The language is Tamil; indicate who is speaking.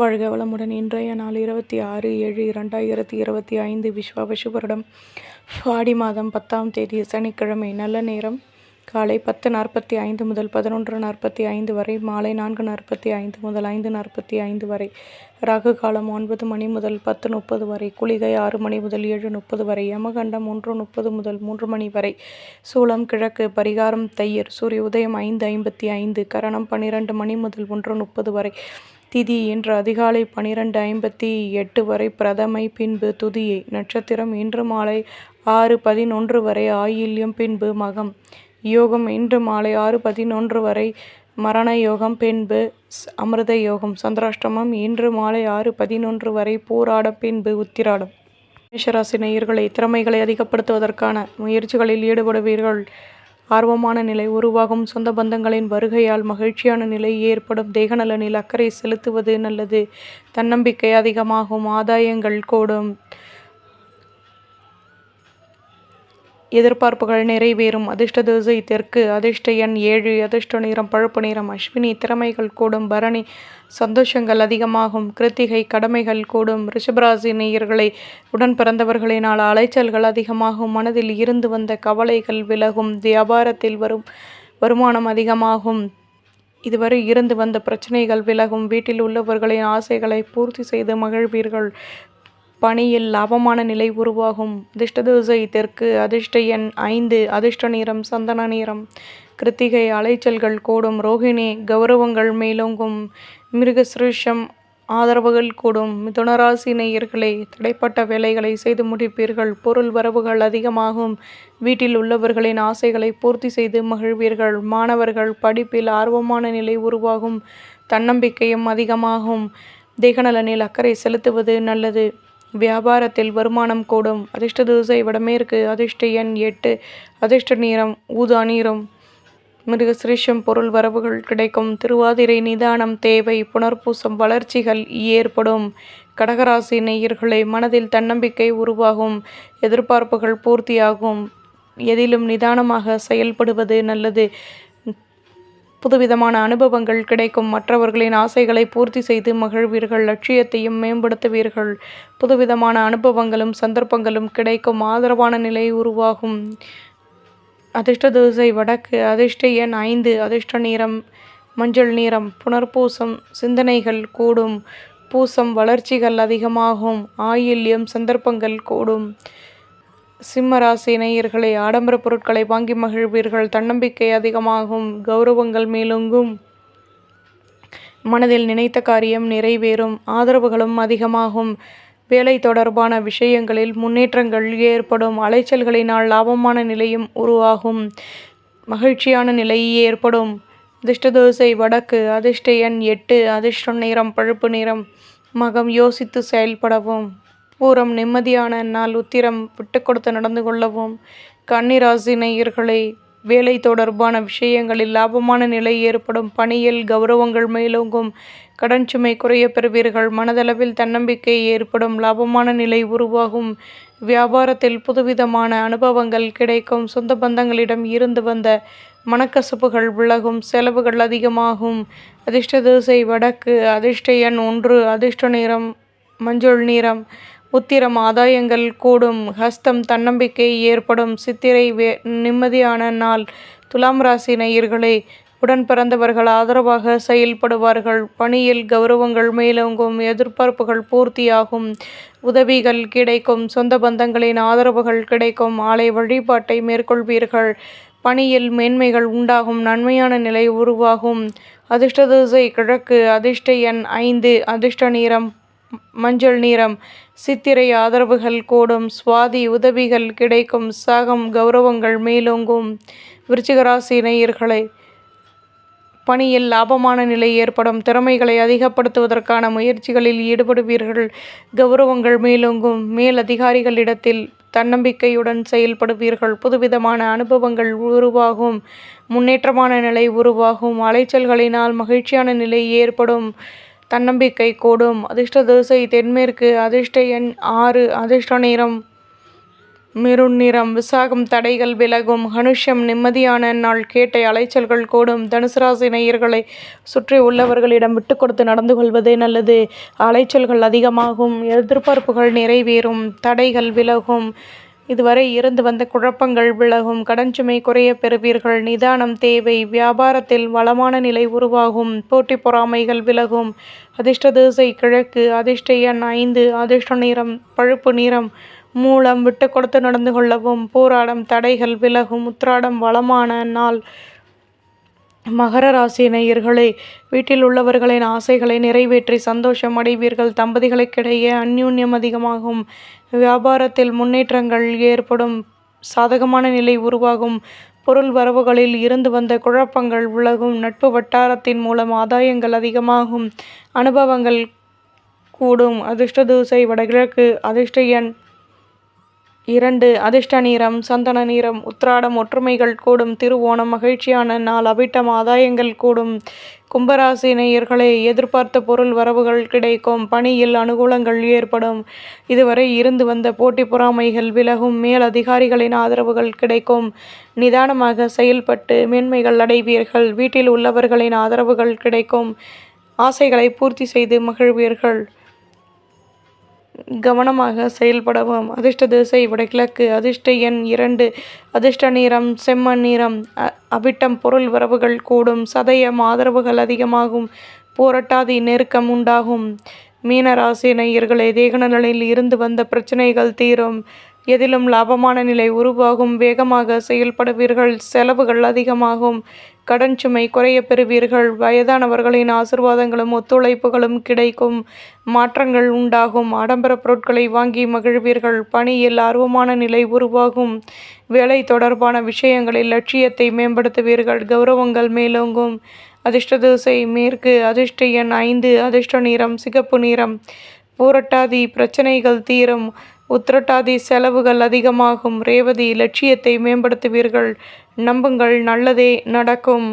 Speaker 1: வாழ்க வளமுடன். இன்றைய நாள் 26/7/2025 விஸ்வாவசு வருடம் ஆடி மாதம் 10ஆம் தேதி சனிக்கிழமை. நல்ல நேரம் காலை 10:45 முதல் 11:45 வரை, மாலை 4:45 முதல் 5:45 வரை. ராகு காலம் 9 மணி முதல் 10:30 வரை. குளிகை 6 மணி முதல் 7:30 வரை. யமகண்டம் 1:30 முதல் 3 மணி வரை. சூலம் கிழக்கு. பரிகாரம் தயிர். சூரிய உதயம் 5:55. கரணம் 12 மணி முதல் 1:30 வரை. திதி இன்று அதிகாலை 12:58 வரை பிரதமை, பின்பு துதியை. நட்சத்திரம் இன்று மாலை 6:11 வரை ஆயில்யம், பின்பு மகம். யோகம் இன்று மாலை 6:11 வரை மரண யோகம், பின்பு அமிர்த யோகம். சந்திராஷ்டமம் இன்று மாலை 6:11 வரை பூராடம், பின்பு உத்திராடம். மேஷராசி நேயர்களை, திறமைகளை அதிகப்படுத்துவதற்கான முயற்சிகளில் ஈடுபடுவீர்கள். ஆர்வமான நிலை உருவாகும். சொந்த பந்தங்களின் வருகையால் மகிழ்ச்சியான நிலை ஏற்படும். தேகநலனில் அக்கறை செலுத்துவது நல்லது. தன்னம்பிக்கை அதிகமாகும். ஆதாயங்கள் கூடும். எதிர்பார்ப்புகள் நிறைவேறும். அதிர்ஷ்ட திசை தெற்கு. அதிர்ஷ்ட எண் 7. அதிர்ஷ்ட நிறம் பழுப்பு நிறம். அஸ்வினி திறமைகள் கூடும். பரணி சந்தோஷங்கள் அதிகமாகும். கிருத்திகை கடமைகள் கூடும். ரிஷபராசி நேயர்களை, உடன் பிறந்தவர்களினால் அலைச்சல்கள் அதிகமாகும். மனதில் இருந்து வந்த கவலைகள் விலகும். வியாபாரத்தில் வருமானம் அதிகமாகும். இதுவரை இருந்து வந்த பிரச்சனைகள் விலகும். வீட்டில் உள்ளவர்களின் ஆசைகளை பூர்த்தி செய்து மகிழ்வீர்கள். பணியில் லாபமான நிலை உருவாகும். அதிர்ஷ்ட திசை தெற்கு. அதிர்ஷ்ட எண் 5. அதிர்ஷ்ட நிறம் சந்தன நிறம். கிருத்திகை அலைச்சல்கள் கூடும். ரோகிணி கௌரவங்கள் மேலோங்கும். மிருகசிருஷம் ஆதரவுகள் கூடும். மிதுனராசி நேயர்களே, தடைப்பட்ட வேலைகளை செய்து முடிப்பீர்கள். பொருள் வரவுகள் அதிகமாகும். வீட்டில் உள்ளவர்களின் ஆசைகளை பூர்த்தி செய்து மகிழ்வீர்கள். மாணவர்கள் படிப்பில் ஆர்வமான நிலை உருவாகும். தன்னம்பிக்கையும் அதிகமாகும். தேகநலனில் அக்கறை செலுத்துவது நல்லது. வியாபாரத்தில் வருமானம் கூடும். அதிர்ஷ்ட திசை வடமேற்கு. அதிர்ஷ்ட எண் 8. அதிர்ஷ்ட நிறம் ஊதா நிறம். மிருகசிருஷம் பொருள் வரவுகள் கிடைக்கும். திருவாதிரை நிதானம் தேவை. புனர்பூசம் வளர்ச்சிகள் ஏற்படும். கடகராசி நேயர்களை, மனதில் தன்னம்பிக்கை உருவாகும். எதிர்பார்ப்புகள் பூர்த்தியாகும். எதிலும் நிதானமாக செயல்படுவது நல்லது. புதுவிதமான அனுபவங்கள் கிடைக்கும். மற்றவர்களின் ஆசைகளை பூர்த்தி செய்து மகிழ்வீர்கள். லட்சியத்தையும் மேம்படுத்துவீர்கள். புதுவிதமான அனுபவங்களும் சந்தர்ப்பங்களும் கிடைக்கும். ஆதரவான நிலை உருவாகும். அதிர்ஷ்ட திசை வடக்கு. அதிர்ஷ்ட எண் 5. அதிர்ஷ்ட நிறம் மஞ்சள் நிறம். புனர்பூசம் சிந்தனைகள் கூடும். பூசம் வளர்ச்சிகள் அதிகமாகும். ஆயில்யம் சந்தர்ப்பங்கள் கூடும். சிம்ம ராசி நேயர்களை, ஆடம்பர பொருட்களை வாங்கி மகிழ்வீர்கள். தன்னம்பிக்கை அதிகமாகும். கௌரவங்கள் மேலோங்கும். மனதில் நினைத்த காரியம் நிறைவேறும். ஆதரவுகளும் அதிகமாகும். வேலை தொடர்பான விஷயங்களில் முன்னேற்றங்கள் ஏற்படும். அலைச்சல்களினால் லாபமான நிலையும் உருவாகும். மகிழ்ச்சியான நிலை ஏற்படும். அதிர்ஷ்ட திசை வடக்கு. அதிர்ஷ்ட எண் 8. அதிர்ஷ்ட நிறம் பழுப்பு நிறம். மகம் யோசித்து செயல்படவும். பூரம் நிம்மதியான நாள். உத்திரம் விட்டு கொடுத்து நடந்து கொள்ளவும். கன்னிராசி நேயர்களை, வேலை தொடர்பான விஷயங்களில் லாபமான நிலை ஏற்படும். பணியில் கௌரவங்கள் மேலோங்கும். கடன் சுமை குறைய பெறுவீர்கள். மனதளவில் தன்னம்பிக்கை ஏற்படும். லாபமான நிலை உருவாகும். வியாபாரத்தில் புதுவிதமான அனுபவங்கள் கிடைக்கும். சொந்த பந்தங்களிடம் இருந்து வந்த மனக்கசப்புகள் விலகும். செலவுகள் அதிகமாகும். அதிர்ஷ்ட திசை வடக்கு. அதிர்ஷ்ட எண் 1. அதிர்ஷ்ட நிறம் மஞ்சள் நிறம். உத்திரம் ஆதாயங்கள் கூடும். ஹஸ்தம் தன்னம்பிக்கை ஏற்படும். சித்திரை நிம்மதியான நாள். துலாம் ராசி நேயர்களே, உடன் பிறந்தவர்கள் ஆதரவாக செயல்படுவார்கள். பணியில் கௌரவங்கள் மேலோங்கும். எதிர்பார்ப்புகள் பூர்த்தியாகும். உதவிகள் கிடைக்கும். சொந்த பந்தங்களின் ஆதரவுகள் கிடைக்கும். ஆலய வழிபாட்டை மேற்கொள்வீர்கள். பணியில் மேன்மைகள் உண்டாகும். நன்மையான நிலை உருவாகும். அதிர்ஷ்ட திசை கிழக்கு. அதிர்ஷ்ட எண் 5. அதிர்ஷ்ட நிறம் மஞ்சள் நிறம். சித்திரை ஆதரவுகள் கூடும். சுவாதி உதவிகள் கிடைக்கும். சகம் கௌரவங்கள் மேலோங்கும். விருச்சிகராசி நேயர்களை, பணியில் லாபமான நிலை ஏற்படும். திறமைகளை அதிகப்படுத்துவதற்கான முயற்சிகளில் ஈடுபடுவீர்கள். கௌரவங்கள் மேலோங்கும். மேல் அதிகாரிகளிடத்தில் தன்னம்பிக்கையுடன் செயல்படுவீர்கள். புதுவிதமான அனுபவங்கள் உருவாகும். முன்னேற்றமான நிலை உருவாகும். அலைச்சல்களினால் மகிழ்ச்சியான நிலை ஏற்படும். தன்னம்பிக்கை கூடும். அதிர்ஷ்ட திசை தென்மேற்கு. அதிர்ஷ்ட எண் 6. அதிர்ஷ்ட நிறம் மெருண் நிறம். விசாகம் தடைகள் விலகும். அனுஷம் நிம்மதியான நாள். கேட்டை அலைச்சல்கள் கூடும். தனுசு ராசி நேயர்களை சுற்றி உள்ளவர்களிடம் விட்டு கொடுத்து நடந்து கொள்வதே நல்லது. அலைச்சல்கள் அதிகமாகும். எதிர்பார்ப்புகள் நிறைவேறும். தடைகள் விலகும். இதுவரை இருந்து வந்த குழப்பங்கள் விலகும். கடன் சுமை குறைய பெறுவீர்கள். நிதானம் தேவை. வியாபாரத்தில் வளமான நிலை உருவாகும். போட்டி பொறாமைகள் விலகும். அதிர்ஷ்ட திசை கிழக்கு. அதிர்ஷ்ட எண் 5. அதிர்ஷ்ட நிறம் பழுப்பு நிறம். மூலம் விட்டு கொடுத்து நடந்து கொள்ளவும். போராடம் தடைகள் விலகும். உத்திராடம் வளமான நாள். மகர ராசி நேயர்களே, வீட்டில் உள்ளவர்களின் ஆசைகளை நிறைவேற்றி சந்தோஷம் அடைவீர்கள். தம்பதிகளுக்கிடையே அந்யோன்யம் அதிகமாகும். வியாபாரத்தில் முன்னேற்றங்கள் ஏற்படும். சாதகமான நிலை உருவாகும். பொருள் வரவுகளில் இருந்து வந்த குழப்பங்கள் விலகும். நட்பு வட்டாரத்தின் மூலம் ஆதாயங்கள் அதிகமாகும். அனுபவங்கள் கூடும். அதிர்ஷ்ட திசை வடகிழக்கு. அதிர்ஷ்ட எண் 2. அதிர்ஷ்ட நிறம் சந்தன நிறம். உத்திராடம் ஒற்றுமைகள் கூடும். திருவோணம் மகிழ்ச்சியான நாள். அவிட்டம் ஆதாயங்கள் கூடும். கும்பராசி நேயர்களே, எதிர்பார்த்த பொருள் வரவுகள் கிடைக்கும். பணியில் அனுகூலங்கள் ஏற்படும். இதுவரை இருந்து வந்த போட்டி பொறாமைகள் விலகும். மேல் அதிகாரிகளின் ஆதரவுகள் கிடைக்கும். நிதானமாக செயல்பட்டு மேன்மைகள் அடைவீர்கள். வீட்டில் உள்ளவர்களின் ஆதரவுகள் கிடைக்கும். ஆசைகளை பூர்த்தி செய்து மகிழ்வீர்கள். கவனமாக செயல்படவும். அதிர்ஷ்ட திசை வடகிழக்கு. அதிர்ஷ்ட எண் 2. அதிர்ஷ்ட நிறம் செம்மண் நிறம். அவிட்டம் பொருள் வரவுகள் கூடும். சதயம் ஆதரவுகள் அதிகமாகும். போராட்டாதி நெருக்கம் உண்டாகும். மீனராசி நேயர்களே, தேகநலனில் இருந்து வந்த பிரச்சனைகள் தீரும். எதிலும் லாபமான நிலை உருவாகும். வேகமாக செயல்படுவீர்கள். செலவுகள் அதிகமாகும். கடன் சுமை குறைய பெறுவீர்கள். வயதானவர்களின் ஆசிர்வாதங்களும் ஒத்துழைப்புகளும் கிடைக்கும். மாற்றங்கள் உண்டாகும். ஆடம்பர பொருட்களை வாங்கி மகிழ்வீர்கள். பணியில் ஆர்வமான நிலை உருவாகும். வேலை தொடர்பான விஷயங்களில் லட்சியத்தை மேம்படுத்துவீர்கள். கௌரவங்கள் மேலோங்கும். அதிர்ஷ்ட திசை மேற்கு. அதிர்ஷ்ட எண் 5. அதிர்ஷ்ட நிறம் சிகப்பு நிறம். பூரட்டாதி பிரச்சனைகள் தீரும். உத்திரட்டாதி செலவுகள் அதிகமாகும். ரேவதி லட்சியத்தை மேம்படுத்துவீர்கள். நம்புங்கள், நல்லதே நடக்கும்.